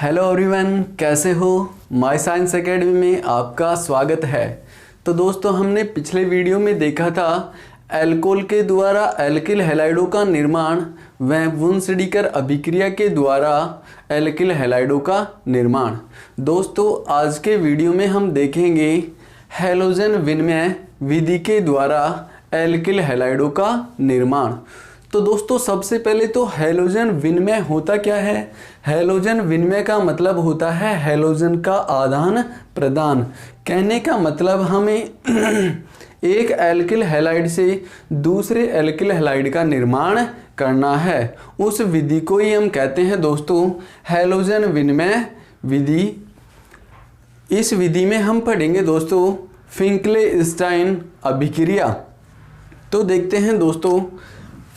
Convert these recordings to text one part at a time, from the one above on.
Hello everyone, कैसे हो। My science academy में आपका स्वागत है। तो दोस्तों, हमने पिछले वीडियो में देखा था एल्कोहल के द्वारा एल्किल हैलाइडों का निर्माण व वुनस्टीकर अभिक्रिया के द्वारा एल्किल हैलाइडों का निर्माण। दोस्तों, आज के वीडियो में हम देखेंगे हैलोजन विनिमय विधि के द्वारा एल्किल हैलाइडों का निर्माण। तो दोस्तों, सबसे पहले तो हैलोजन विनिमय होता क्या है। हैलोजन विनिमय का मतलब होता है हैलोजन का आदान प्रदान। कहने का मतलब हमें एक एल्किल हैलाइड से दूसरे एल्किल हैलाइड का निर्माण करना है। उस विधि को ही हम कहते हैं दोस्तों हैलोजन विनिमय विधि। इस विधि में हम पढ़ेंगे दोस्तों फिंकले-स्टाइन अभिक्रिया। तो देखते हैं दोस्तों,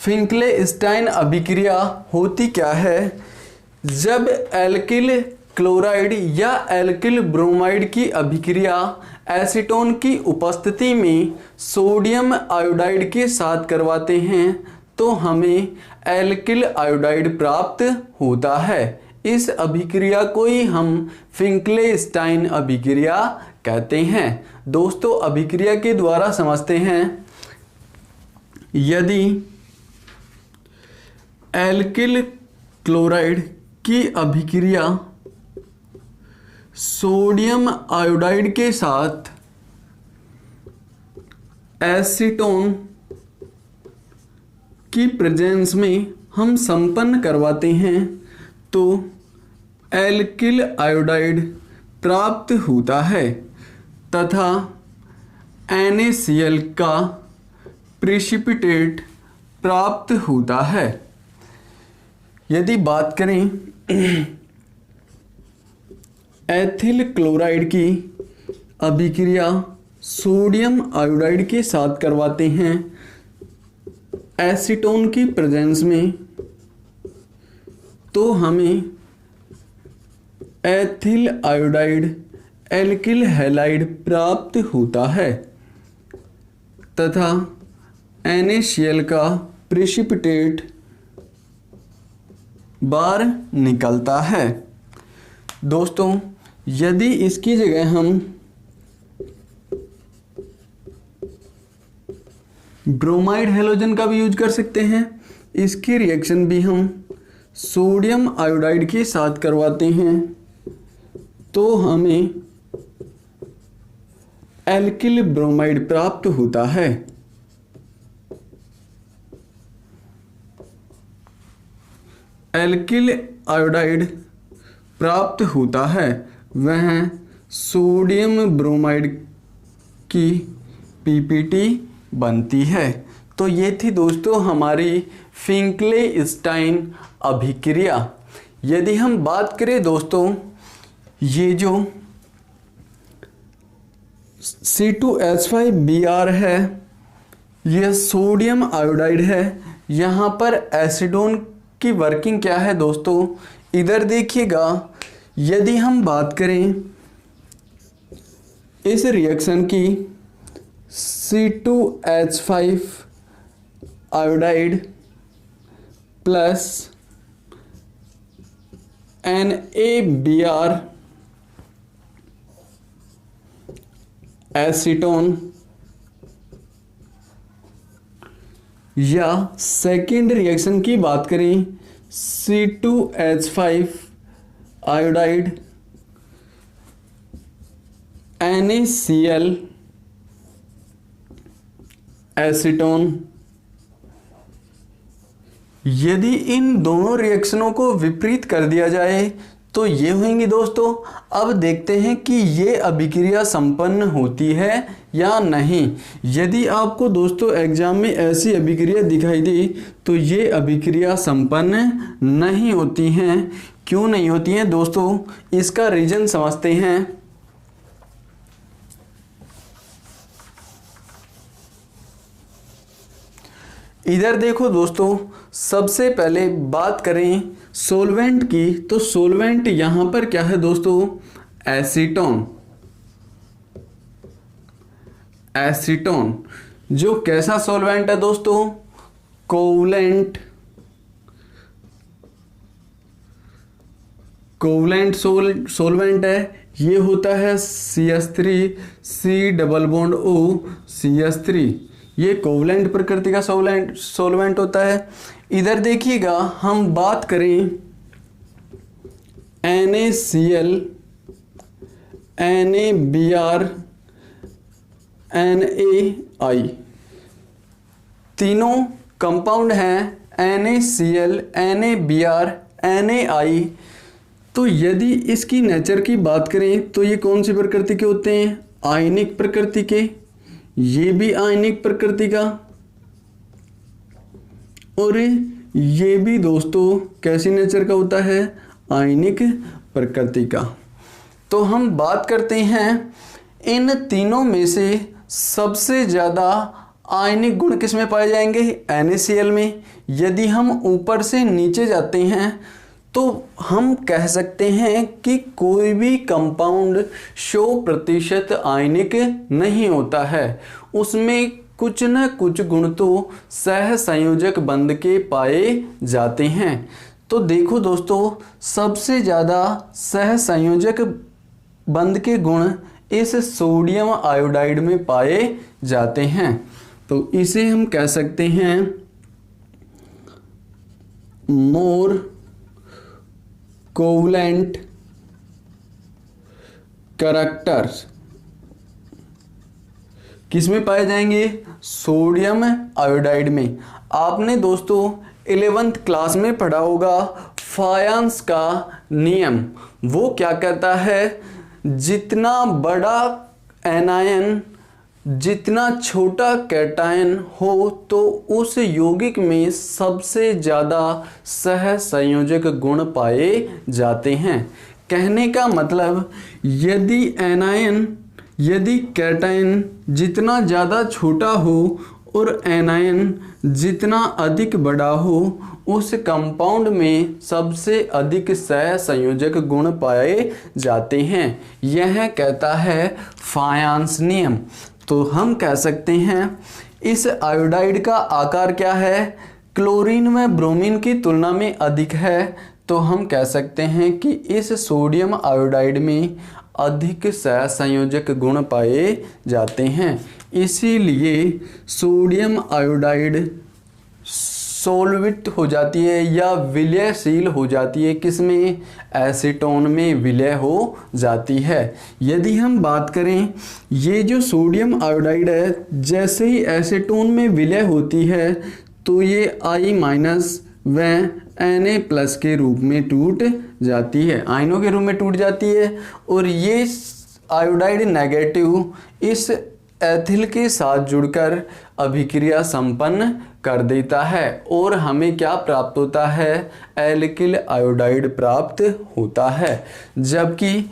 फिंकले-स्टाइन अभिक्रिया होती क्या है। जब एल्किल क्लोराइड या एल्किल ब्रोमाइड की अभिक्रिया एसीटोन की उपस्थिति में सोडियम आयोडाइड के साथ करवाते हैं तो हमें एल्किल आयोडाइड प्राप्त होता है। इस अभिक्रिया को ही हम फिंकले-स्टाइन अभिक्रिया कहते हैं। दोस्तों, अभिक्रिया के द्वारा समझते हैं, यदि एल्किल क्लोराइड की अभिक्रिया सोडियम आयोडाइड के साथ एसीटोन की प्रेजेंस में हम संपन्न करवाते हैं तो एल्किल आयोडाइड प्राप्त होता है तथा NaCl का प्रेसिपिटेट प्राप्त होता है। यदि बात करें एथिल क्लोराइड की अभिक्रिया सोडियम आयोडाइड के साथ करवाते हैं एसीटोन की प्रेजेंस में तो हमें एथिल आयोडाइड एल्किल हैलाइड प्राप्त होता है तथा NaCl का प्रेसिपिटेट बाहर निकलता है। दोस्तों, यदि इसकी जगह हम ब्रोमाइड हैलोजन का भी यूज कर सकते हैं। इसकी रिएक्शन भी हम सोडियम आयोडाइड के साथ करवाते हैं तो हमें एल्किल ब्रोमाइड प्राप्त होता है। एल्किल आयोडाइड प्राप्त होता है, वह सोडियम ब्रोमाइड की PPT बनती है। तो ये थी दोस्तों हमारी फिंकले-स्टाइन अभिक्रिया। यदि हम बात करें दोस्तों, ये जो C2H5Br है, यह सोडियम आयोडाइड है। यहाँ पर एसिडोन की वर्किंग क्या है दोस्तों, इधर देखिएगा। यदि हम बात करें इस रिएक्शन की C2H5 iodide plus NaBr acetone, या सेकेंड रिएक्शन की बात करें C2H5 आयोडाइड NaCl एसीटोन। यदि इन दोनों रिएक्शनों को विपरीत कर दिया जाए तो ये होंगी दोस्तों। अब देखते हैं कि ये अभिक्रिया संपन्न होती है या नहीं। यदि आपको दोस्तों एग्जाम में ऐसी अभिक्रिया दिखाई दे तो ये अभिक्रिया संपन्न नहीं होती हैं। क्यों नहीं होती हैं दोस्तों, इसका रीजन समझते हैं। इधर देखो दोस्तों, सबसे पहले बात करें सोलवेंट की, तो सोलवेंट यहाँ पर क्या है दोस्तों, एसीटोन। एसीटोन जो कैसा सॉल्वेंट है दोस्तों, कोवलेंट कोवलेंट सोलवेंट है, ये होता है CH3 C double bond O CH3, ये कोवलेंट प्रकृति का सोलवेंट होता है। इधर देखिएगा, हम बात करें NaCl NaBr NaI, तीनों कंपाउंड हैं NaCl NaBr NaI। तो यदि इसकी नेचर की बात करें तो ये कौन सी प्रकृति के होते हैं? आयनिक प्रकृति के। ये भी आयनिक प्रकृति का, और ये भी दोस्तों कैसी नेचर का होता है? आयनिक प्रकृति का। तो हम बात करते हैं इन तीनों में से सबसे ज़्यादा आयनिक गुण किस में पाए जाएंगे? NaCl में। यदि हम ऊपर से नीचे जाते हैं तो हम कह सकते हैं कि कोई भी कंपाउंड 100% आयनिक नहीं होता है, उसमें कुछ न कुछ गुण तो सहसंयोजक बंध के पाए जाते हैं। तो देखो दोस्तों, सबसे ज़्यादा सहसंयोजक बंध के गुण इस सोडियम आयोडाइड में पाए जाते हैं। तो इसे हम कह सकते हैं मोर कोवलेंट कैरेक्टर्स। किस में पाए जाएंगे? सोडियम आयोडाइड में। आपने दोस्तों 11th क्लास में पढ़ा होगा फायंस का नियम। वो क्या कहता है? जितना बड़ा एनायन जितना छोटा कैटायन हो तो उस यौगिक में सबसे ज़्यादा सहसंयोजक गुण पाए जाते हैं। कहने का मतलब, यदि कैटायन जितना ज़्यादा छोटा हो और एनायन जितना अधिक बड़ा हो, उस कंपाउंड में सबसे अधिक सहसंयोजक गुण पाए जाते हैं। यह कहता है फायंस नियम। तो हम कह सकते हैं इस आयोडाइड का आकार क्या है? क्लोरीन व ब्रोमीन की तुलना में अधिक है। तो हम कह सकते हैं कि इस सोडियम आयोडाइड में अधिक सहसंयोजक गुण पाए जाते हैं। इसीलिए सोडियम आयोडाइड सोलविट हो जाती है या विलयशील हो जाती है। किसमें? एसीटोन में विलय हो जाती है। यदि हम बात करें, ये जो सोडियम आयोडाइड है, जैसे ही एसीटोन में विलय होती है तो ये I- व Na+ के रूप में टूट जाती है, आयनों के रूप में टूट जाती है। और ये आयोडाइड नेगेटिव इस एथिल के साथ जुड़कर अभिक्रिया संपन्न कर देता है और हमें क्या प्राप्त होता है? एल्किल आयोडाइड प्राप्त होता है। जबकि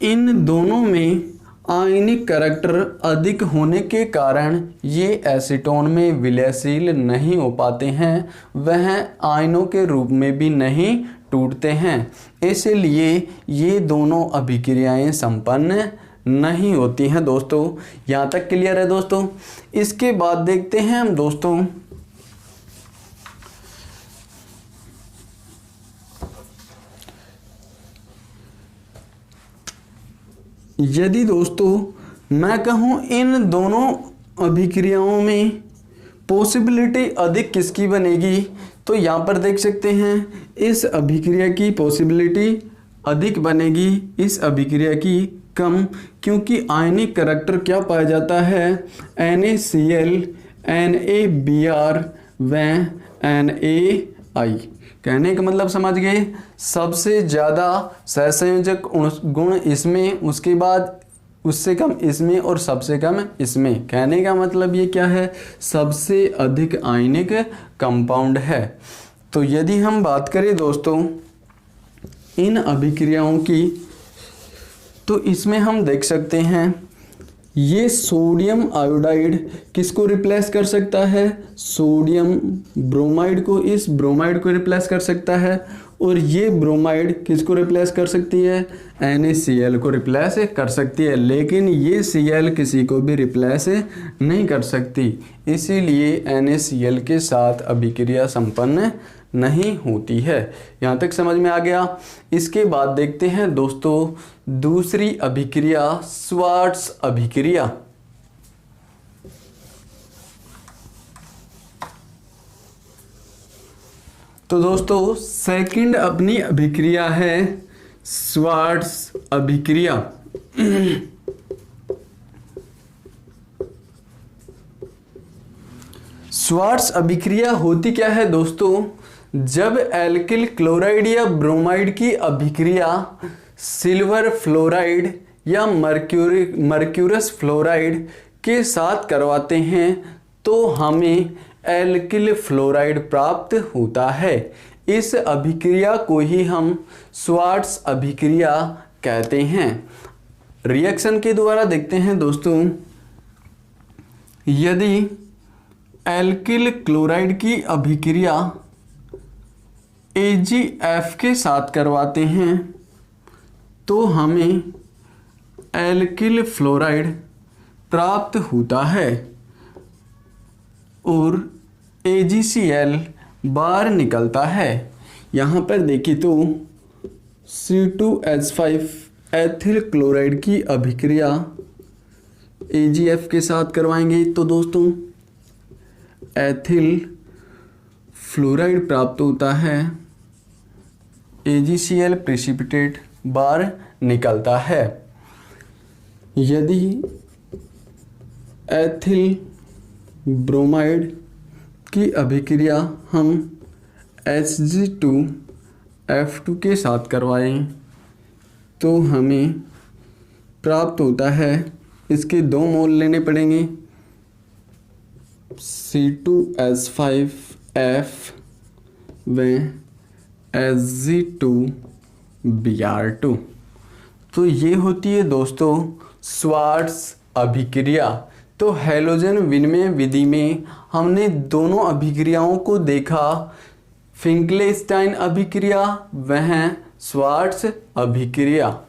इन दोनों में आयनिक कैरेक्टर अधिक होने के कारण ये एसीटोन में विलयशील नहीं हो पाते हैं, वह आयनों के रूप में भी नहीं टूटते हैं। इसलिए ये दोनों अभिक्रियाएं संपन्न नहीं होती हैं। दोस्तों, यहाँ तक क्लियर है दोस्तों? इसके बाद देखते हैं हम दोस्तों यदि दोस्तों मैं कहूँ इन दोनों अभिक्रियाओं में पॉसिबिलिटी अधिक किसकी बनेगी, तो यहाँ पर देख सकते हैं इस अभिक्रिया की पॉसिबिलिटी अधिक बनेगी, इस अभिक्रिया की कम, क्योंकि आयनिक कैरेक्टर क्या पाया जाता है? NaCl NaBr व NaI। कहने का मतलब समझ गए? सबसे ज़्यादा सहसंयोजक गुण इसमें, उसके बाद उससे कम इसमें और सबसे कम इसमें। कहने का मतलब ये क्या है? सबसे अधिक आयनिक कंपाउंड है। तो यदि हम बात करें दोस्तों इन अभिक्रियाओं की, तो इसमें हम देख सकते हैं ये सोडियम आयोडाइड किसको रिप्लेस कर सकता है? सोडियम ब्रोमाइड को, इस ब्रोमाइड को रिप्लेस कर सकता है। और ये ब्रोमाइड किसको रिप्लेस कर सकती है? NaCl को रिप्लेस कर सकती है। लेकिन ये Cl किसी को भी रिप्लेस नहीं कर सकती, इसीलिए NaCl के साथ अभिक्रिया संपन्न नहीं होती है। यहाँ तक समझ में आ गया। इसके बाद देखते हैं दोस्तों दूसरी अभिक्रिया, श्वार्ट्ज अभिक्रिया। तो दोस्तों सेकंड अपनी अभिक्रिया है श्वार्ट्ज अभिक्रिया। श्वार्ट्ज अभिक्रिया होती क्या है दोस्तों, जब एल्किल क्लोराइड या ब्रोमाइड की अभिक्रिया सिल्वर फ्लोराइड या मर्क्यूरस फ्लोराइड के साथ करवाते हैं तो हमें एल्किल फ्लोराइड प्राप्त होता है। इस अभिक्रिया को ही हम श्वार्ट्ज अभिक्रिया कहते हैं। रिएक्शन के द्वारा देखते हैं दोस्तों, यदि एल्किल क्लोराइड की अभिक्रिया AgF के साथ करवाते हैं तो हमें एल्किल फ्लोराइड प्राप्त होता है और AgCl बाहर निकलता है। यहाँ पर देखिए तो C2H5 एथिल क्लोराइड की अभिक्रिया AgF के साथ करवाएंगे तो दोस्तों एथिल फ्लोराइड प्राप्त होता है, AgCl प्रेसिपिटेट बाहर निकलता है। यदि एथिल ब्रोमाइड की अभिक्रिया हम Hg2F2 के साथ करवाएं तो हमें प्राप्त होता है, इसके 2 मोल लेने पड़ेंगे, C2H5F व Hg2Br2। तो ये होती है दोस्तों श्वार्ट्ज अभिक्रिया। तो हैलोजन विनिमय विधि में हमने दोनों अभिक्रियाओं को देखा, फिंकलेस्टाइन अभिक्रिया वह श्वार्ट्ज अभिक्रिया।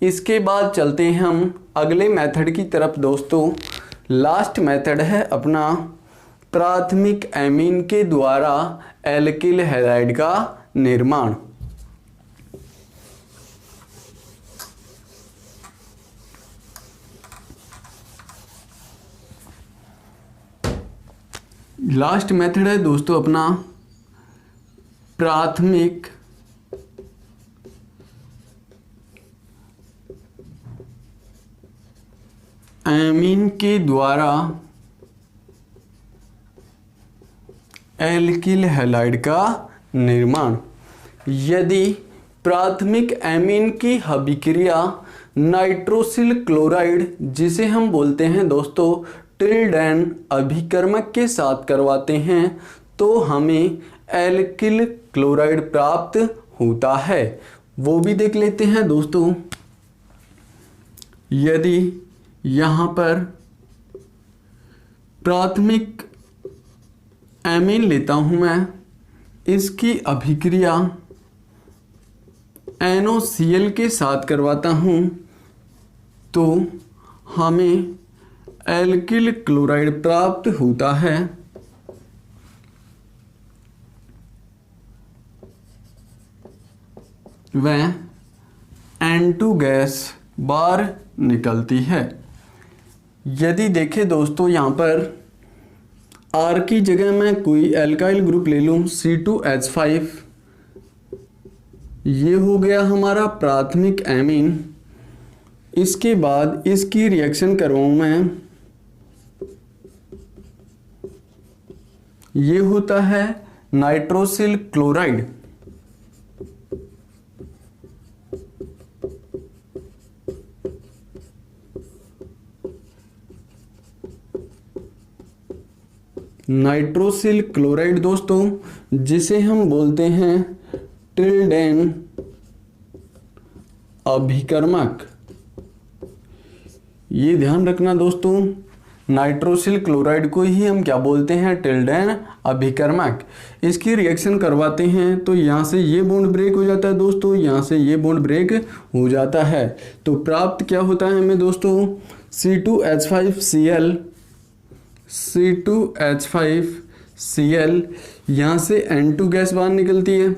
इसके बाद चलते हैं हम अगले मेथड की तरफ दोस्तों। लास्ट मेथड है अपना प्राथमिक एमीन के द्वारा एल्किल हैलाइड का निर्माण। लास्ट मेथड है दोस्तों अपना प्राथमिक एमीन के द्वारा एल्किल हैलाइड का निर्माण। यदि प्राथमिक एमीन की अभिक्रिया नाइट्रोसिल क्लोराइड, जिसे हम बोलते हैं दोस्तों टिल्डेन अभिकर्मक के साथ करवाते हैं तो हमें एल्किल क्लोराइड प्राप्त होता है। वो भी देख लेते हैं दोस्तों। यदि यहाँ पर प्राथमिक एमीन लेता हूँ मैं, इसकी अभिक्रिया NOCl के साथ करवाता हूँ तो हमें एल्किल क्लोराइड प्राप्त होता है। वह N2 गैस बाहर निकलती है। यदि देखें दोस्तों यहाँ पर R की जगह मैं कोई एल्काइल ग्रुप ले लूँ C2H5, ये हो गया हमारा प्राथमिक एमीन। इसके बाद इसकी रिएक्शन करवाऊँ मैं, ये होता है नाइट्रोसिल क्लोराइड। नाइट्रोसिल क्लोराइड दोस्तों जिसे हम बोलते हैं टिल्डेन अभिकर्मक। ये ध्यान रखना दोस्तों, नाइट्रोसिल क्लोराइड को ही हम क्या बोलते हैं, टिल्डेन अभिकर्मक। इसकी रिएक्शन करवाते हैं तो यहाँ से ये बॉन्ड ब्रेक हो जाता है दोस्तों, यहाँ से ये बॉन्ड ब्रेक हो जाता है। तो प्राप्त क्या होता है हमें दोस्तों, C2H5Cl Cl, यहाँ से N2 गैस बाहर निकलती है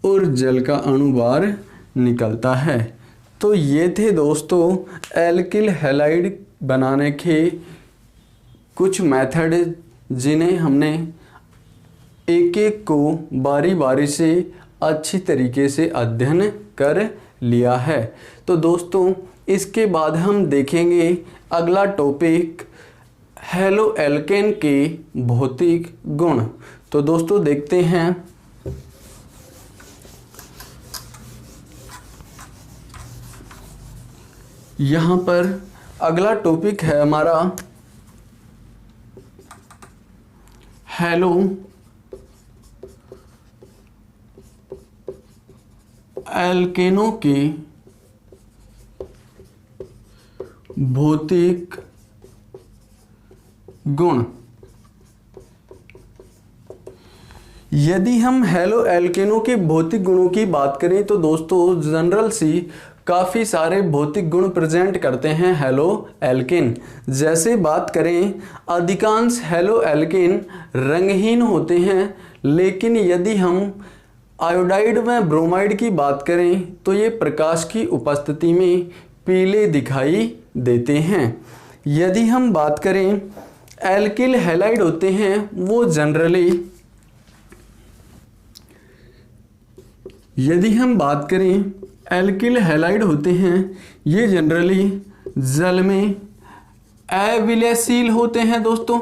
और जल का अणु बाहर निकलता है। तो ये थे दोस्तों एल्किल हैलाइड बनाने के कुछ मेथड, जिन्हें हमने एक एक को बारी बारी से अच्छी तरीके से अध्ययन कर लिया है। तो दोस्तों इसके बाद हम देखेंगे अगला टॉपिक हैलो एल्केन के भौतिक गुण। तो दोस्तों देखते हैं, यहाँ पर अगला टॉपिक है हमारा हैलो एल्केनों के भौतिक गुण। यदि हम हैलो एल्केनों के भौतिक गुणों की बात करें तो दोस्तों जनरल सी काफ़ी सारे भौतिक गुण प्रेजेंट करते हैं हैलो एल्केन। जैसे बात करें, अधिकांश हैलो एल्केन रंगहीन होते हैं, लेकिन यदि हम आयोडाइड में ब्रोमाइड की बात करें तो ये प्रकाश की उपस्थिति में पीले दिखाई देते हैं। यदि हम बात करें एल्किल हैलाइड होते हैं, वो जनरली, यदि हम बात करें एल्किल हैलाइड होते हैं, ये जनरली जल में अविलयशील होते हैं दोस्तों,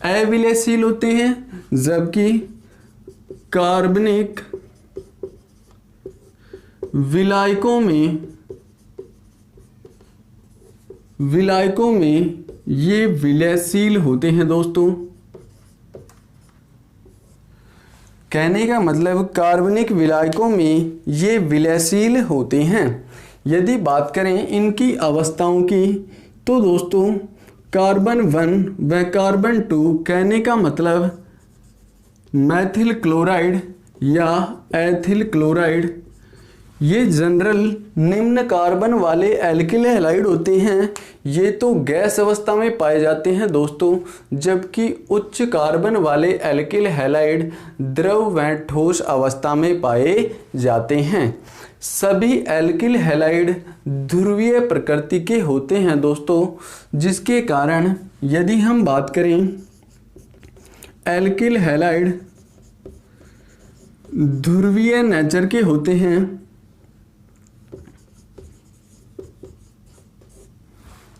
अविलयशील होते हैं, जबकि कार्बनिक विलायकों में ये विलयशील होते हैं दोस्तों। कहने का मतलब कार्बनिक विलायकों में ये विलयशील होते हैं। यदि बात करें इनकी अवस्थाओं की तो दोस्तों कार्बन 1 व कार्बन 2, कहने का मतलब मैथिल क्लोराइड या एथिल क्लोराइड, ये जनरल निम्न कार्बन वाले एल्किल हैलाइड होते हैं। ये तो गैस अवस्था में पाए जाते हैं दोस्तों, जबकि उच्च कार्बन वाले एल्किल हैलाइड द्रव व ठोस अवस्था में पाए जाते हैं। सभी एल्किल हैलाइड ध्रुवीय प्रकृति के होते हैं दोस्तों, जिसके कारण यदि हम बात करें एल्किल हैलाइड ध्रुवीय नेचर के होते हैं,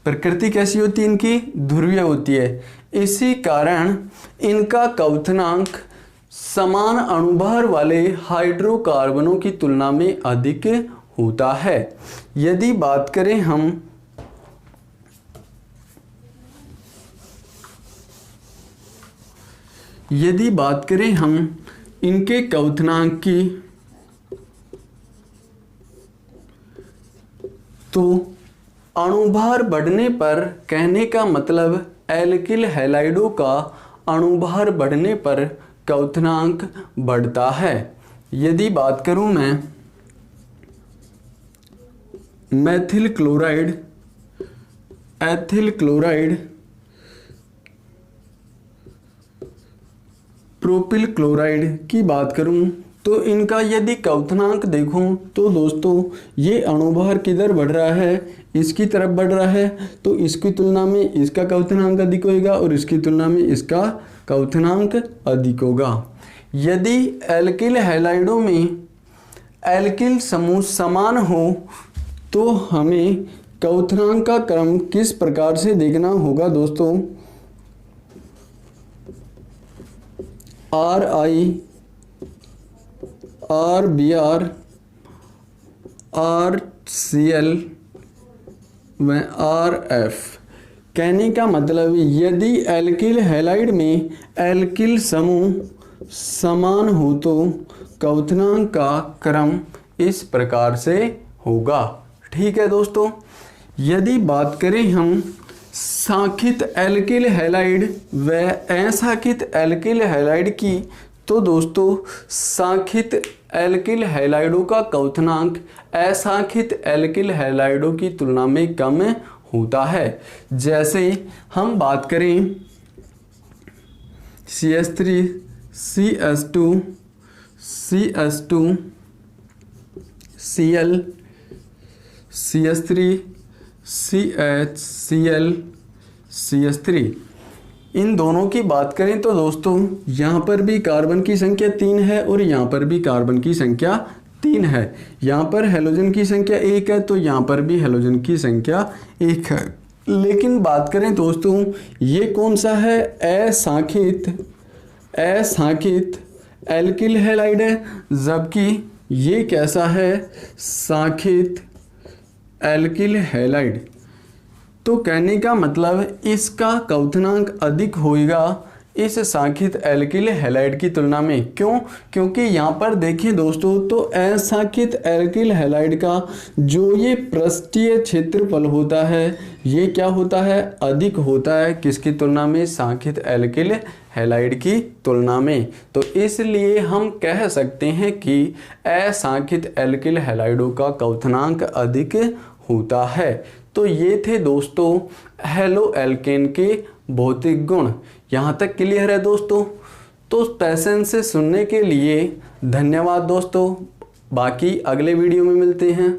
प्रकृति कैसी होती है इनकी, ध्रुवीय होती है। इसी कारण इनका क्वथनांक समान अणुभार वाले हाइड्रोकार्बनों की तुलना में अधिक होता है। यदि बात करें हम इनके क्वथनांक की, तो अणुभार बढ़ने पर, कहने का मतलब एल्किल हैलाइडों का अणुभार बढ़ने पर क्वथनांक बढ़ता है। यदि बात करूं मैं Maithil chloride, ethyl chloride, propyl chloride की बात करूं तो इनका यदि क्वथनांक देखूं तो दोस्तों ये अणुभार किधर बढ़ रहा है, इसकी तरफ बढ़ रहा है, तो इसकी तुलना में इसका क्वथनांक अधिक होगा और इसकी तुलना में इसका क्वथनांक अधिक होगा। यदि एल्किल हैलाइडों में एल्किल समूह समान हो तो हमें क्वथनांक का क्रम किस प्रकार से देखना होगा दोस्तों, RI, RBr, RCl व RF। कहने का मतलब यदि एल्किल हैलाइड में एल्किल समूह समान हो तो क्वथनांक का क्रम इस प्रकार से होगा। ठीक है दोस्तों। यदि बात करें हम सांखित एल्किल हैलाइड व असांखित एल्किल हैलाइड की, तो दोस्तों सांखित एल्किल हैलाइडों का क्वथनांक असांखित एल्किल हैलाइडों की तुलना में कम होता है। जैसे हम बात करें CH3 CH2 CH2 Cl CH3 CHCl CH3, इन दोनों की बात करें तो दोस्तों यहाँ पर भी कार्बन की संख्या 3 है और यहाँ पर भी कार्बन की संख्या 3 है। यहाँ पर हेलोजन की संख्या 1 है तो यहाँ पर भी हेलोजन की संख्या 1 है। लेकिन बात करें दोस्तों ये कौन सा है, असांखित एल्किल हैलाइड है, जबकि ये कैसा है, सांखित एल्किल हैलाइड। तो कहने का मतलब इसका क्वथनांक अधिक होगा इस सांखित एल्किल हैलाइड की तुलना में। क्यों? क्योंकि यहाँ पर देखिए दोस्तों तो असांखित एल्किल हैलाइड का जो ये पृष्ठीय क्षेत्रफल होता है ये क्या होता है, अधिक होता है किसकी तुलना में, सांखित एल्किल हैलाइड की तुलना में। तो इसलिए हम कह सकते हैं कि असांखित एल्किल हैलाइडों का क्वथनांक अधिक होता है। तो ये थे दोस्तों हेलो एल्केन के भौतिक गुण। यहाँ तक क्लियर है दोस्तों? तो पेशेंस से सुनने के लिए धन्यवाद दोस्तों। बाकी अगले वीडियो में मिलते हैं।